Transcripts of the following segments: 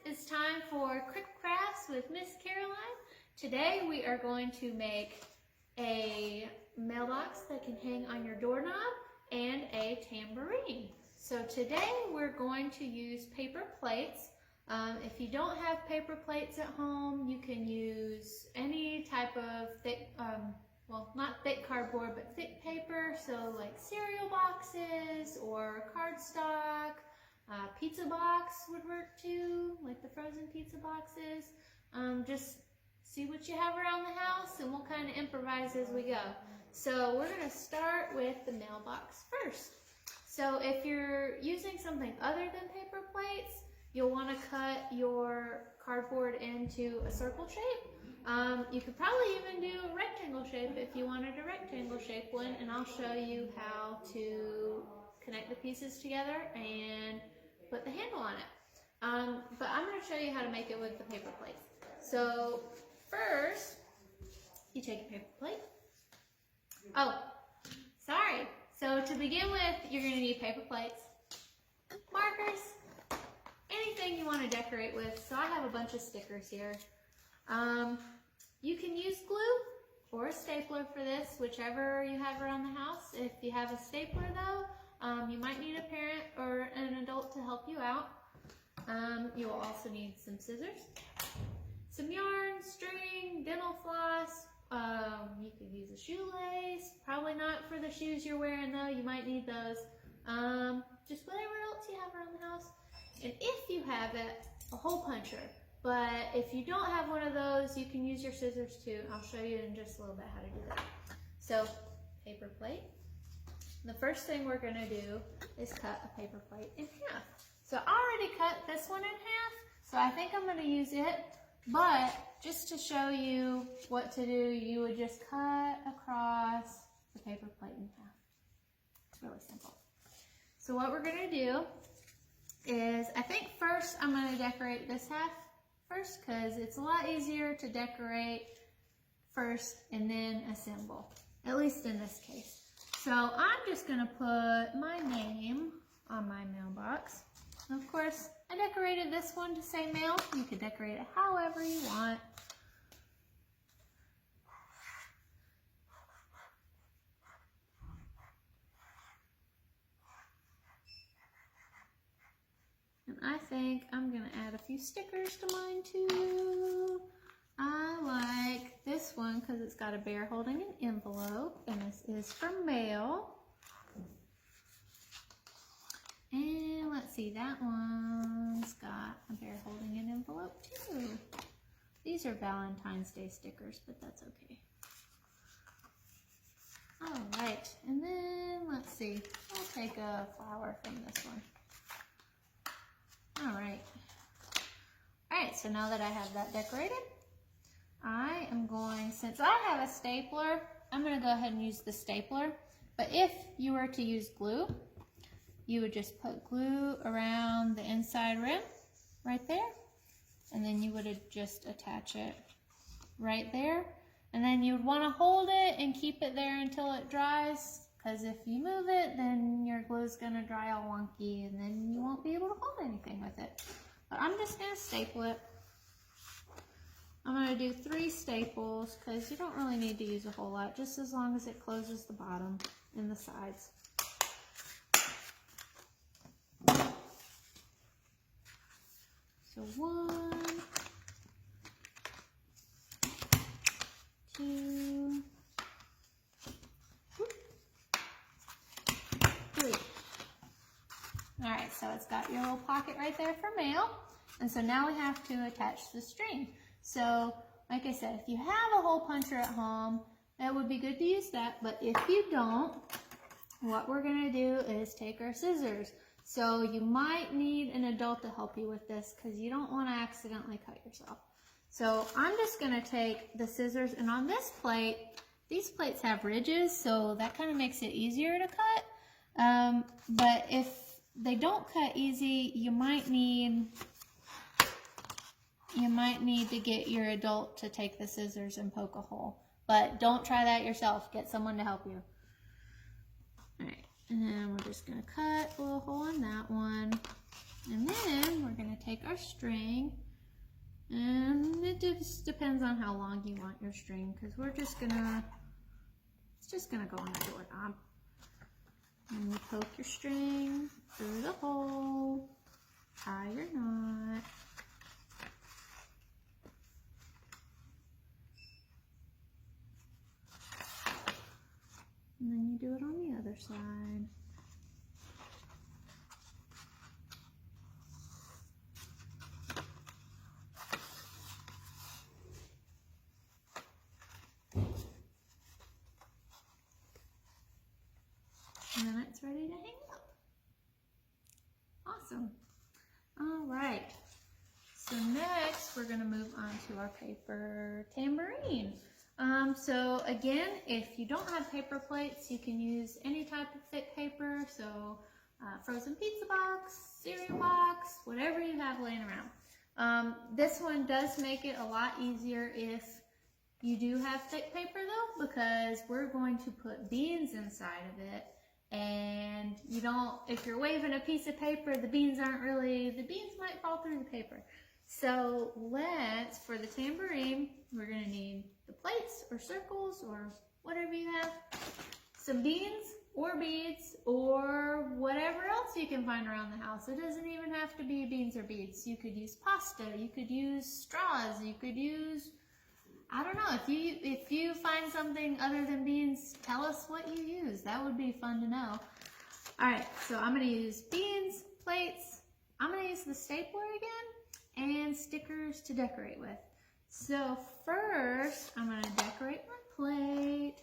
it's time for Quick Crafts with Miss Caroline. Today we are going to make a mailbox that can hang on your doorknob and a tambourine. So today we're going to use paper plates. If you don't have paper plates at home, you can use any type of thick, well, not thick cardboard, but thick paper. So like cereal boxes or cardstock. Pizza box would work too, like the frozen pizza boxes. Just see what you have around the house and we'll kind of improvise as we go. So we're going to start with the mailbox first. So if you're using something other than paper plates, you'll want to cut your cardboard into a circle shape. You could probably even do a rectangle shape if you wanted a rectangle shape one, and I'll show you how to connect the pieces together and put the handle on it. But I'm going to show you how to make it with the paper plates. So first, you take a paper plate. Oh, sorry. So to begin with, you're going to need paper plates, markers, anything you want to decorate with. So I have a bunch of stickers here. You can use glue or a stapler for this, whichever you have around the house. If you have a stapler though, you might need a parent or an adult to help you out. You will also need some scissors, some yarn, string, dental floss. You could use a shoelace. Probably not for the shoes you're wearing though, you might need those. Just whatever else you have around the house. And if you have it, a hole puncher. But if you don't have one of those, you can use your scissors too. I'll show you in just a little bit how to do that. So, paper plate. The first thing we're going to do is cut a paper plate in half. So I already cut this one in half, so I think I'm going to use it. But just to show you what to do, you would just cut across the paper plate in half. It's really simple. So what we're going to do is, I think first I'm going to decorate this half first because it's a lot easier to decorate first and then assemble, at least in this case. So I'm just going to put my name on my mailbox. Of course, I decorated this one to say mail. You could decorate it however you want. And I think I'm going to add a few stickers to mine too. I like this one because it's got a bear holding an envelope, and this is for mail. And let's see, that one's got a bear holding an envelope too. These are Valentine's Day stickers, but that's okay. All right, and then let's see, I'll take a flower from this one. All right, so now that I have that decorated, I am going, since I have a stapler, I'm going to go ahead and use the stapler. But if you were to use glue, you would just put glue around the inside rim right there. And then you would just attach it right there. And then you would want to hold it and keep it there until it dries. Because if you move it, then your glue is going to dry all wonky and then you won't be able to hold anything with it. But I'm just going to staple it. I'm going to do 3 staples because you don't really need to use a whole lot, just as long as it closes the bottom and the sides. So 1, 2, 3. All right, so it's got your little pocket right there for mail. And so now we have to attach the string. So, like I said, if you have a hole puncher at home, that would be good to use that. But if you don't, what we're going to do is take our scissors. So you might need an adult to help you with this because you don't want to accidentally cut yourself. So I'm just going to take the scissors, and on this plate, these plates have ridges, so that kind of makes it easier to cut. But if they don't cut easy, you might need to get your adult to take the scissors and poke a hole. But don't try that yourself. Get someone to help you. And then we're just going to cut a little hole in that one. And then we're going to take make our string. And it just depends on how long you want your string, because it's just gonna go on the doorknob. And you poke your string through the hole, tie your knot. And then you do it on the other side. And then it's ready to hang up. Awesome. All right. So next we're going to move on to our paper tambourine. So again, if you don't have paper plates, you can use any type of thick paper. So frozen pizza box, cereal box, whatever you have laying around. This one does make it a lot easier if you do have thick paper though, because we're going to put beans inside of it. And if you're waving a piece of paper, the beans might fall through the paper. So for the tambourine, we're gonna need the plates or circles or whatever you have, some beans or beads or whatever else you can find around the house. It doesn't even have to be beans or beads. You could use pasta, you could use straws, you could use, I don't know, if you find something other than beans, tell us what you use. That would be fun to know. All right, so I'm gonna use beans, plates, I'm gonna use the stapler again, and stickers to decorate with. So first, I'm gonna decorate my plate.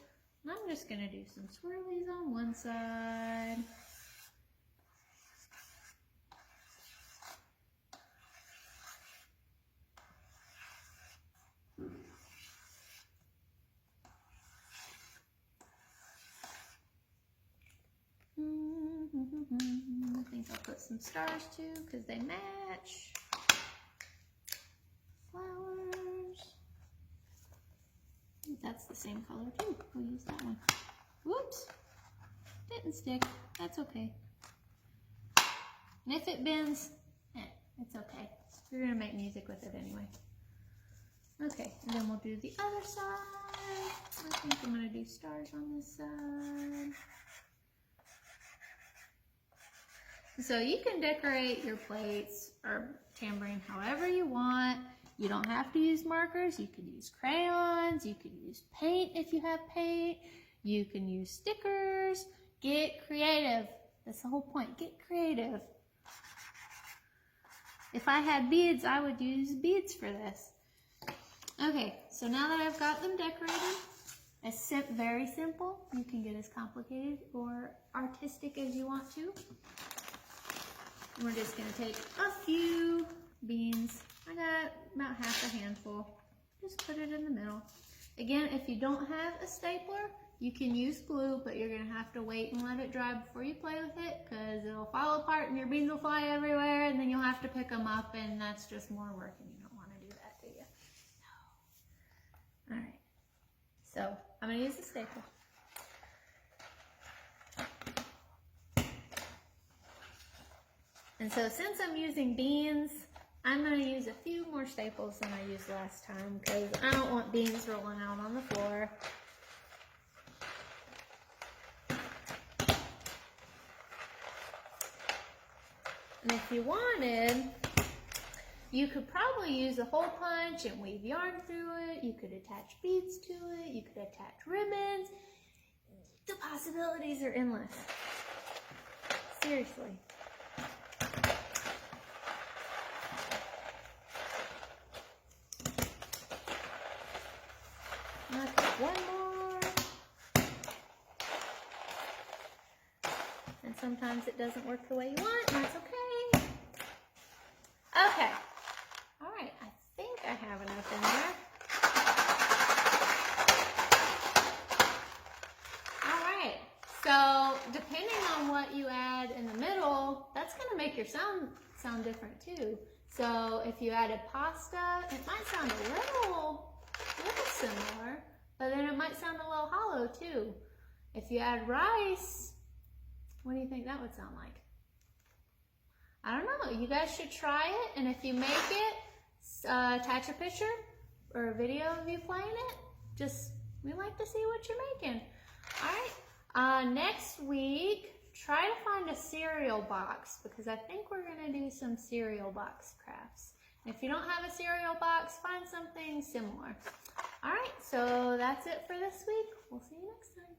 And I'm just gonna do some swirlies on one side. I think I'll put some stars too, because they match. Flowers. That's the same color too. We'll use that one. Whoops. Didn't stick. That's okay. And if it bends, it's okay. We're going to make music with it anyway. Okay, and then we'll do the other side. I think I'm going to do stars on this side. So you can decorate your plates or tambourine however you want. You don't have to use markers. You can use crayons. You can use paint if you have paint. You can use stickers. Get creative. That's the whole point. Get creative. If I had beads, I would use beads for this. Okay, so now that I've got them decorated, it's very simple. You can get as complicated or artistic as you want to. We're just going to take a few beans. I got about half a handful. Just put it in the middle. Again, if you don't have a stapler, you can use glue, but you're going to have to wait and let it dry before you play with it, because it'll fall apart and your beans will fly everywhere, and then you'll have to pick them up, and that's just more work, and you don't want to do that, do you? No. All right. So I'm going to use the stapler. And so since I'm using beans, I'm going to use a few more staples than I used last time, because I don't want beans rolling out on the floor. And if you wanted, you could probably use a hole punch and weave yarn through it. You could attach beads to it. You could attach ribbons. The possibilities are endless. Seriously. Okay, one more. And sometimes it doesn't work the way you want, and that's okay. Okay. All right, I think I have enough in there. All right, so depending on what you add in the middle, that's going to make your sound different too. So if you added pasta, it might sound a little similar, but then it might sound a little hollow too. If you add rice, what do you think that would sound like? I don't know. You guys should try it, and if you make it, attach a picture or a video of you playing it. We like to see what you're making. All right. Next week, try to find a cereal box because I think we're going to do some cereal box crafts. If you don't have a cereal box, find something similar. All right, so that's it for this week. We'll see you next time.